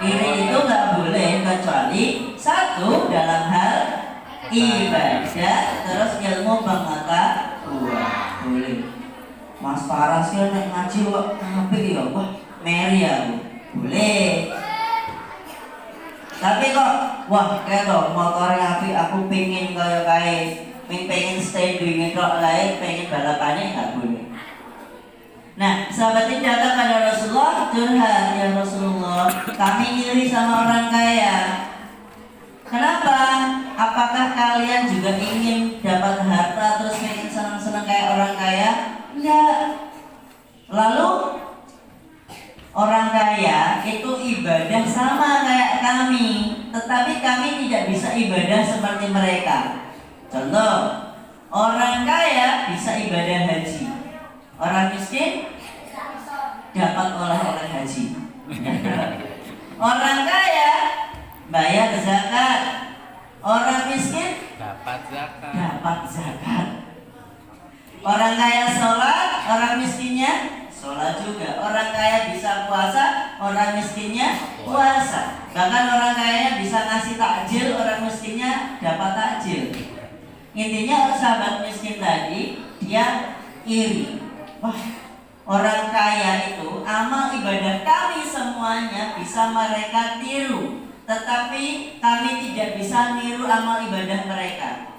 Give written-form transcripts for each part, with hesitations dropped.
Iri itu nggak boleh kecuali satu dalam hal ibadah, terus ilmu pengetahuan boleh. Mas Paras ya nek ngaji kok apik ya, wah meri aku. Boleh. Tapi kok wah ketok motore apik aku pengin kaya kae, pengen standing tok lae, pengen balapannya enggak boleh. Nah, sahabat ini datang pada Rasulullah, curhat, ya Rasulullah, kami iri sama orang kaya. Kenapa? Apakah kalian juga ingin dapat harta terus pengen senang-senang kayak orang kaya? Enggak. Lalu orang kaya itu ibadah sama kayak kami, tetapi kami tidak bisa ibadah seperti mereka. Contoh, orang kaya bisa ibadah haji, orang miskin dapat oleh-oleh haji. Orang kaya bayar zakat, orang miskin dapat zakat. Orang kaya sholat, orang miskinnya sholat juga. Orang kaya bisa puasa, orang miskinnya puasa. Bahkan orang kaya bisa ngasih takjil, orang miskinnya dapat takjil. Intinya sahabat miskin tadi dia iri. Wah, orang kaya itu amal ibadah kami semuanya bisa mereka tiru, tetapi kami tidak bisa niru amal ibadah mereka.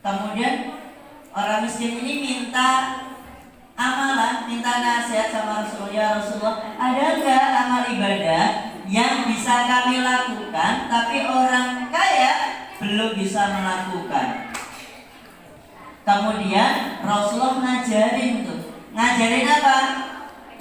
Kemudian orang miskin ini minta amalan, minta nasihat sama Rasulullah. Ya Rasulullah, ada enggak amal ibadah yang bisa kami lakukan tapi orang kaya belum bisa melakukan? Kemudian Rasulullah ngajarin tuh. Ngajarin apa?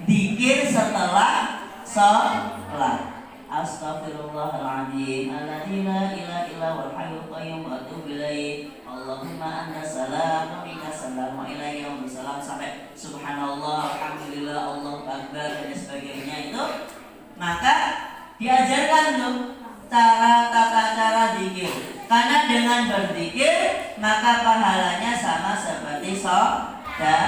Dzikir setelah sholat. Astaghfirullahaladzim, alladzi la ilaha illa huwal hayyul qayyum wa atubu ilaih. Allahumma anta salam wa minka salam wa ilaika salam, sampai subhanallah, alhamdulillah, Allahu akbar dan sebagainya itu. Maka diajarkan tuh tata cara dzikir. Karena dengan berzikir maka pahalanya sama seperti sedekah.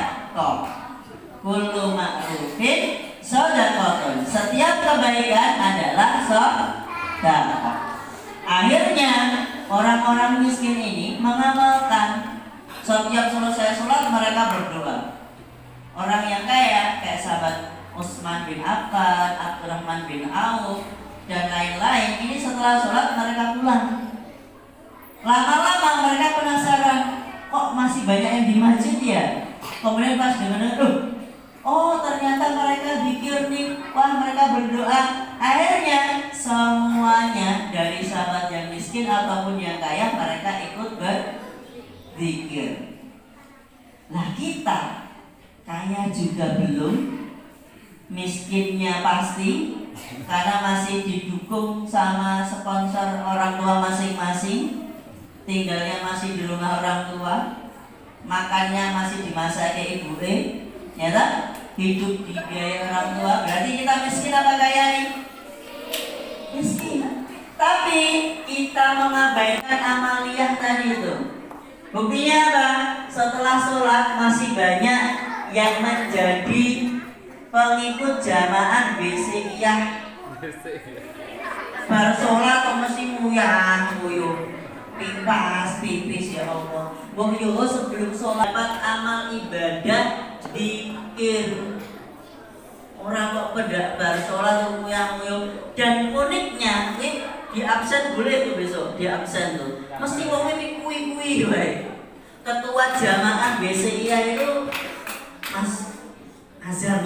Kullu ma'rufin shadaqatun. Setiap kebaikan adalah sedekah. Akhirnya orang-orang miskin ini mengamalkan. Setiap selesai sholat mereka berdoa. Orang yang kaya kayak sahabat Utsman bin Affan, Abdurrahman bin Auf dan lain-lain, ini setelah sholat mereka pulang. Lama-lama mereka penasaran, kok masih banyak yang di masjid ya? Kemudian pas dengar, oh ternyata mereka zikir nih, wah mereka berdoa. Akhirnya semuanya dari sahabat yang miskin ataupun yang kaya mereka ikut berzikir. Nah kita kaya juga belum, miskinnya pasti karena masih didukung sama sponsor orang tua masing-masing, tinggalnya masih di rumah orang tua, makannya masih dimasaki ibu ya tak? Hidup di biaya orang tua. Berarti kita miskin apa kaya nih? Miskin. Tapi kita mengabaikan amaliyah tadi itu. Buktinya apa? Setelah sholat masih banyak yang menjadi pengikut jamaah BCIah. Baru sholat kok mesti nguyuh, pipis ya Allah. Wong yo sebelum sholat amal ibadah dikir. Orang kok pada baru sholat nguyuh. Dan uniknya di absen boleh tuh besok, di absen tuh. Mesti wong iki kui-kui wae. Ketua jamaah BCIah itu Mas Azhar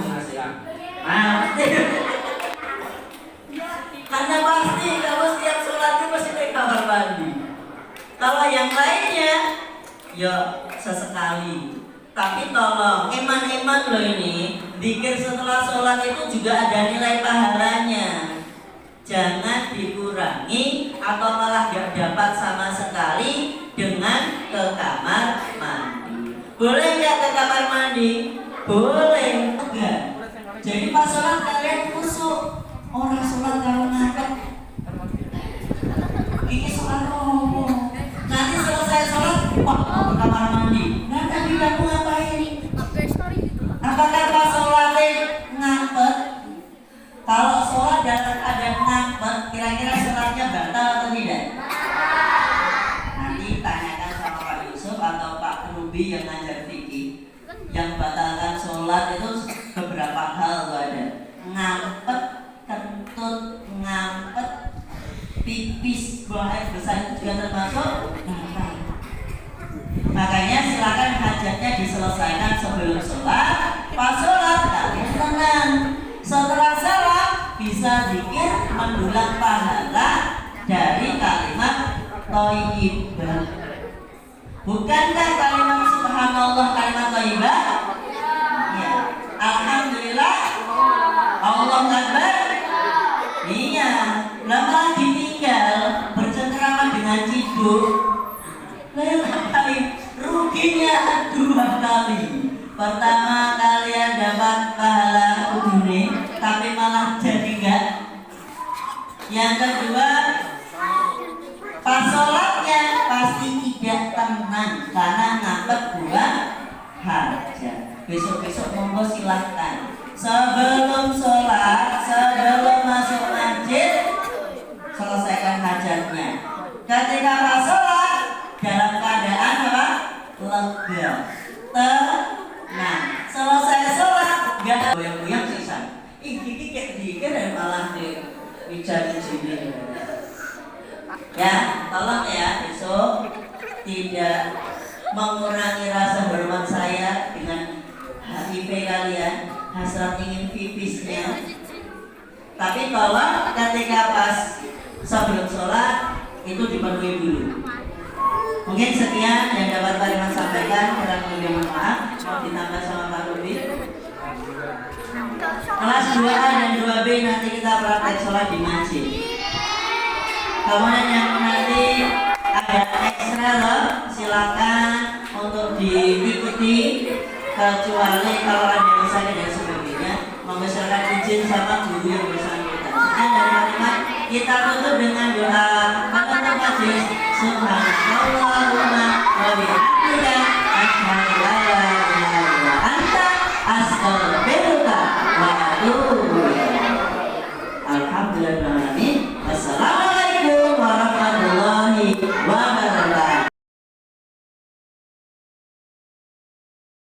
karena pasti kalau setiap sholat itu pasti pakai kamar mandi. Kalau yang lainnya ya sesekali. Tapi tolong iman-iman loh ini, zikir setelah sholat itu juga ada nilai pahalanya. Jangan dikurangi atau malah gak dapat sama sekali dengan ke kamar mandi. Boleh gak ke kamar mandi? Boleh. Enggak. Jadi pas sholat kalian kusuk. Orang sholat kalau ngangkat ini sholat ngomong. Nanti selesai sholat, wah ke kamar mandi. Nah tadi kamu ngapain? Apakah pas sholatnya ngampet? Kalau sholat dalam keadaan ngampet pelajaran fikih yang batalkan sholat itu beberapa hal tuh ada. Ngampet, kentut, ngampet, pipis, buang air besar itu juga termasuk batal. Makanya silakan hajatnya diselesaikan sebelum sholat. Pas sholat kalian tenang. Setelah sholat bisa zikir mendulang pahala dari kalimat thayyibah. Bukankah kalimat subhanallah kalimat thayyibah? Ya. Alhamdulillah. Allah Akbar. Iya. Lama ditinggal bercengkrama dengan ciduk. Kali ruginya 2 kali. Pertama kalian dapat pahala ujune, tapi malah jadi enggak. Yang kedua, pas sholatnya pasti tidak tenang karena ngapet buang hajat. Besok-besok monggo silahkan sebelum sholat, sebelum masuk masjid, selesaikan hajatnya. Ketika pas sholat dalam keadaan apa? Lega, tenang. Selesai sholat nggak ada goyang-goyang sisa. Gigi kayak dikit dan malah dibicara sini. Ya, tolong ya besok tidak mengurangi rasa hormat saya dengan HIV kalian, hasrat ingin pipisnya. Tapi tolong ketika pas sebelum sholat itu dipenuhi dulu. Mungkin sekian yang dapat Pak Iman sampaikan. Kurang lebih mohon maaf. Mau ditambah sama Pak Rubi. Kelas 2A dan 2B nanti kita praktek sholat di masjid. Kemudian yang nanti ada ekstra loh, silakan untuk diikuti. Kecuali kalau ada yang sakit dan sebagainya, mengusahakan izin sama guru yang bersangkutan. Sekian dari kalimat, kita tutup dengan doa penutup majelis. Subhanallahumma wa bihamdihi.